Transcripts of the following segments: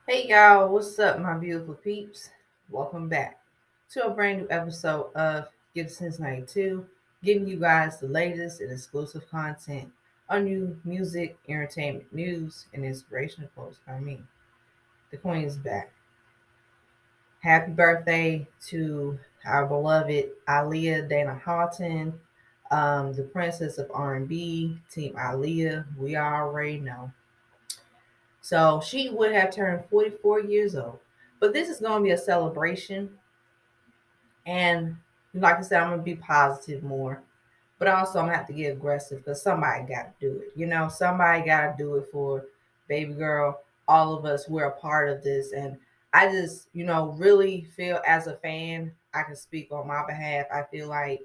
Hey y'all, what's up, my beautiful peeps? Welcome back to a brand new episode of Give Since 92, giving you guys the latest and exclusive content on new music, entertainment news, and inspirational quotes by me. The Queen is back. Happy birthday to our beloved Aaliyah Dana Houghton, the princess of R&B, Team Aaliyah. We already know. So she would have turned 44 years old. But this is going to be a celebration. And like I said, I'm going to be positive more. But also, I'm going to have to get aggressive because somebody got to do it. Somebody got to do it for baby girl. All of us, we're a part of this. And I just, really feel as a fan, I can speak on my behalf. I feel like,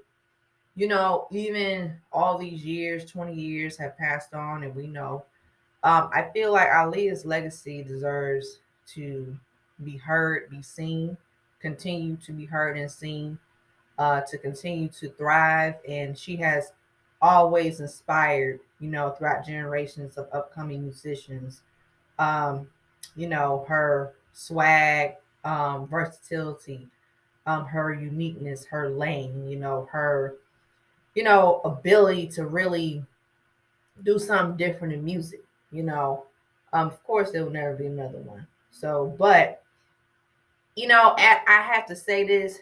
even all these years, 20 years have passed on, and we know I feel like Aaliyah's legacy deserves to be heard, be seen, continue to be heard and seen, to continue to thrive. And she has always inspired, throughout generations of upcoming musicians. Um, her swag, versatility, her uniqueness, her lane, her, ability to really do something different in music. You know, of course there will never be another one. So, but I have to say this.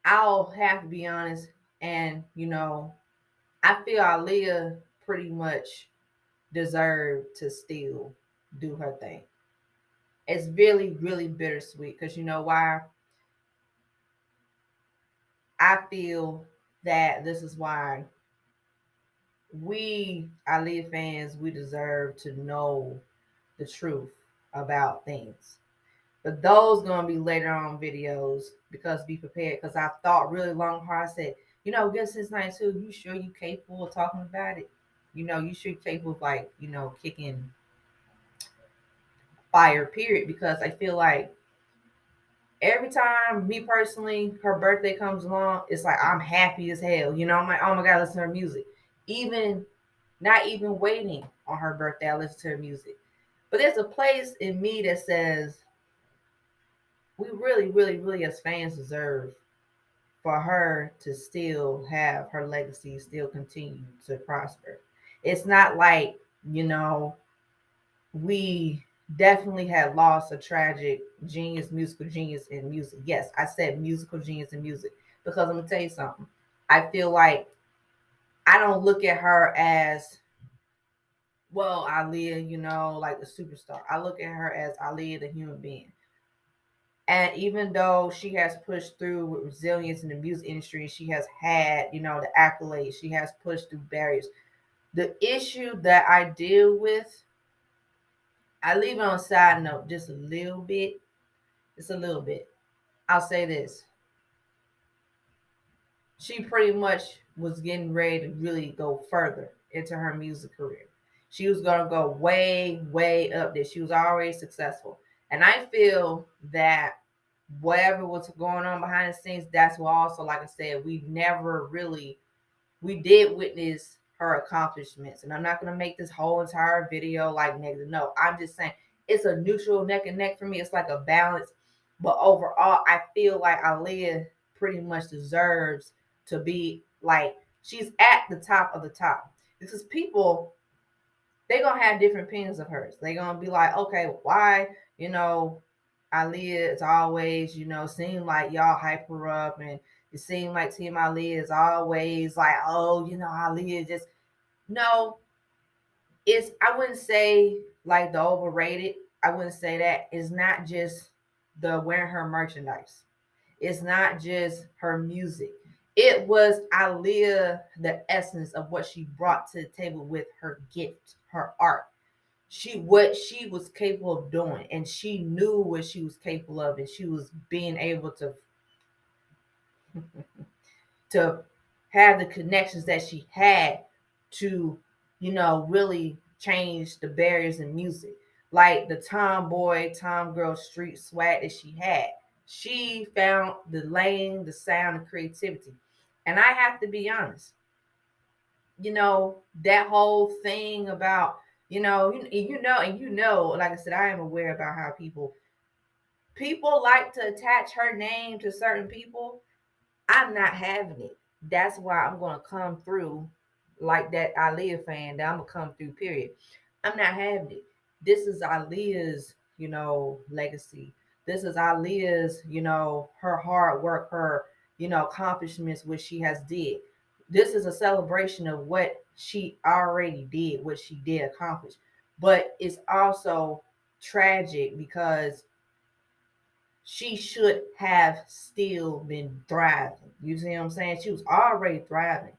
I'll have to be honest, and I feel Aaliyah pretty much deserved to still do her thing. It's really, really bittersweet because you know why? I feel that this is why we Aaliyah fans we deserve to know the truth about things. But those gonna be later on videos because be prepared. Because I thought really long hard. I said, guess since 92, you sure you capable of talking about it? You sure you capable of like, kicking fire, period. Because I feel like every time me personally, her birthday comes along, it's like I'm happy as hell. I'm like, oh my god, listen to her music. Even not even waiting on her birthday, I listen to her music. But there's a place in me that says we really, really, really as fans deserve for her to still have her legacy still continue to prosper. It's not like, you know, we definitely had lost a tragic genius, musical genius in music. Yes, I said musical genius in music because I'm gonna tell you something. I feel like I don't look at her as well, Aaliyah, like the superstar. I look at her as Aaliyah, the human being. And even though she has pushed through with resilience in the music industry, she has had, the accolades, she has pushed through barriers. The issue that I deal with, I leave it on a side note just a little bit. Just a little bit. I'll say this. She pretty much was getting ready to really go further into her music career. She was going to go way, way up there. She was already successful. And I feel that whatever was going on behind the scenes, that's what also, like I said, we did witness her accomplishments. And I'm not going to make this whole entire video like negative. No, I'm just saying it's a neutral neck and neck for me. It's like a balance. But overall, I feel like Aaliyah pretty much deserves to be like, she's at the top of the top. Because people, they're gonna have different opinions of hers. They're gonna be like, okay, why, Aaliyah is always, seem like y'all hype her up, and it seems like Team Aaliyah is always like, oh, Aaliyah just no. It's I wouldn't say like the overrated. I wouldn't say that. It's not just the wearing her merchandise. It's not just her music. It was Aaliyah, the essence of what she brought to the table with her gift, her art. What she was capable of doing, and she knew what she was capable of, and she was being able to have the connections that she had to, really change the barriers in music. Like the tomboy, tomgirl street swag that she had. She found the lane, the sound, and creativity. And I have to be honest, that whole thing about, Like I said, I am aware about how people like to attach her name to certain people. I'm not having it. That's why I'm gonna come through like that Aaliyah fan. That I'm gonna come through. Period. I'm not having it. This is Aaliyah's, legacy. This is Aaliyah's, her hard work, her, accomplishments, which she has did. This is a celebration of what she already did, what she did accomplish. But it's also tragic because she should have still been thriving. You see what I'm saying? She was already thriving.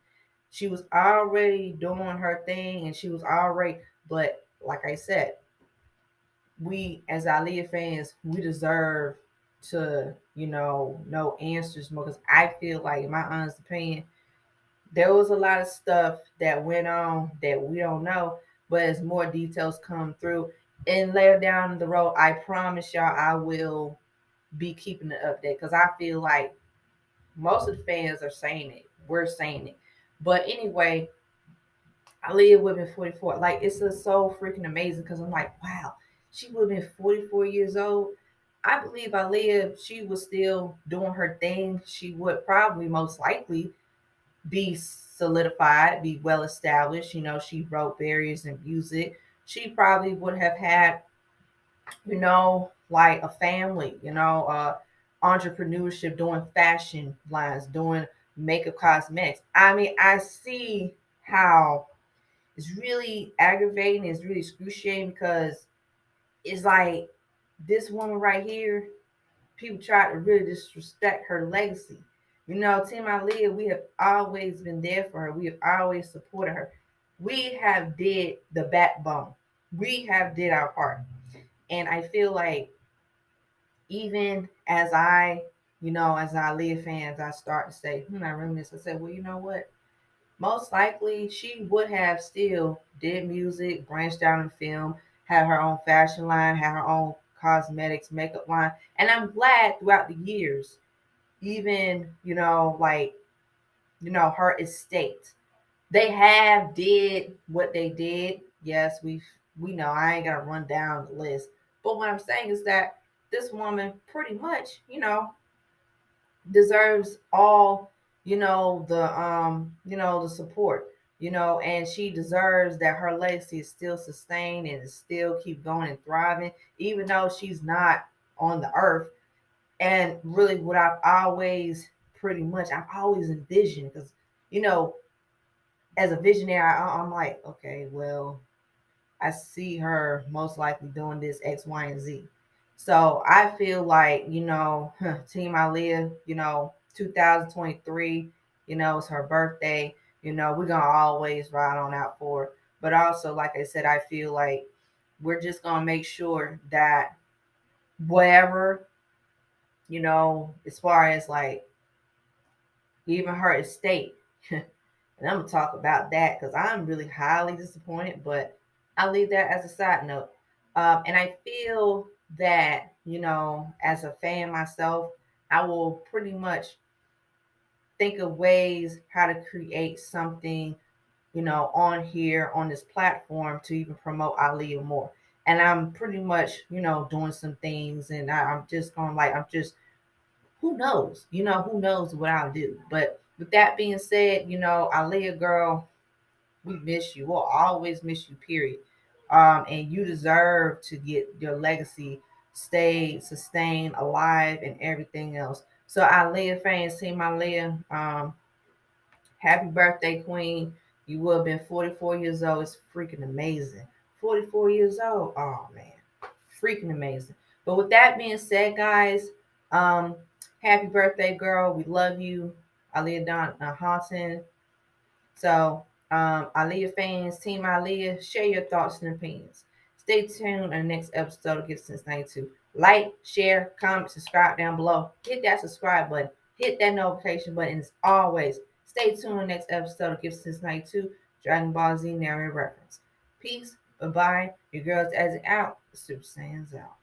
She was already doing her thing and she was already, but like I said, we as Aaliyah fans, we deserve to, know answers more because I feel like, in my honest opinion, there was a lot of stuff that went on that we don't know. But as more details come through and later down the road, I promise y'all I will be keeping it update because I feel like most of the fans are saying it. We're saying it. But anyway, Aaliyah would have been 44. Like, it's just so freaking amazing because I'm like, wow, she would have been 44 years old. I believe Aaliyah, she was still doing her thing. She would probably most likely be solidified, be well established. She wrote barriers in music. She probably would have had, like a family, entrepreneurship, doing fashion lines, doing makeup cosmetics. I mean, I see how it's really aggravating, it's really excruciating because it's like this woman right here, people try to really disrespect her legacy. Team Aaliyah, we have always been there for her. We have always supported her. We have did the backbone. We have did our part. And I feel like even as as Aaliyah fans, I start to say, I reminisce. I said, well, you know what? Most likely she would have still did music, branched out in film, had her own fashion line, had her own cosmetics, makeup line. And I'm glad throughout the years, even, her estate, they have did what they did. Yes, we know I ain't gonna run down the list. But what I'm saying is that this woman pretty much, deserves all, the support, and she deserves that her legacy is still sustained and still keep going and thriving, even though she's not on the earth. And really what I've always envisioned, because, you know, as a visionary, I'm like, okay, well, I see her most likely doing this X, Y, and Z. So I feel like, Team Aaliyah, 2023, it's her birthday. We're going to always ride on out for her. But also, like I said, I feel like we're just going to make sure that whatever, as far as like even her estate, and I'm going to talk about that because I'm really highly disappointed, but I'll leave that as a side note. And I feel that, as a fan myself, I will pretty much think of ways how to create something, on here, on this platform to even promote Aaliyah more. And I'm pretty much, doing some things and I'm just going like, who knows, who knows what I'll do. But with that being said, Aaliyah girl, we miss you. We'll always miss you, period. And you deserve to get your legacy stay sustained, alive, and everything else. So, Aaliyah fans, Team Aaliyah, happy birthday, Queen. You will have been 44 years old. It's freaking amazing. 44 years old. Oh, man. Freaking amazing. But with that being said, guys, um, happy birthday, girl. We love you. Aaliyah Don Haunton. So, Aaliyah fans, Team Aaliyah, share your thoughts and opinions. Stay tuned on the next episode of Give Since 92. Like, share, comment, subscribe down below. Hit that subscribe button. Hit that notification button. As always, stay tuned on the next episode of Give Since 92, Dragon Ball Z narrative reference. Peace. Bye-bye. Your girls as it out. Super Saiyans out.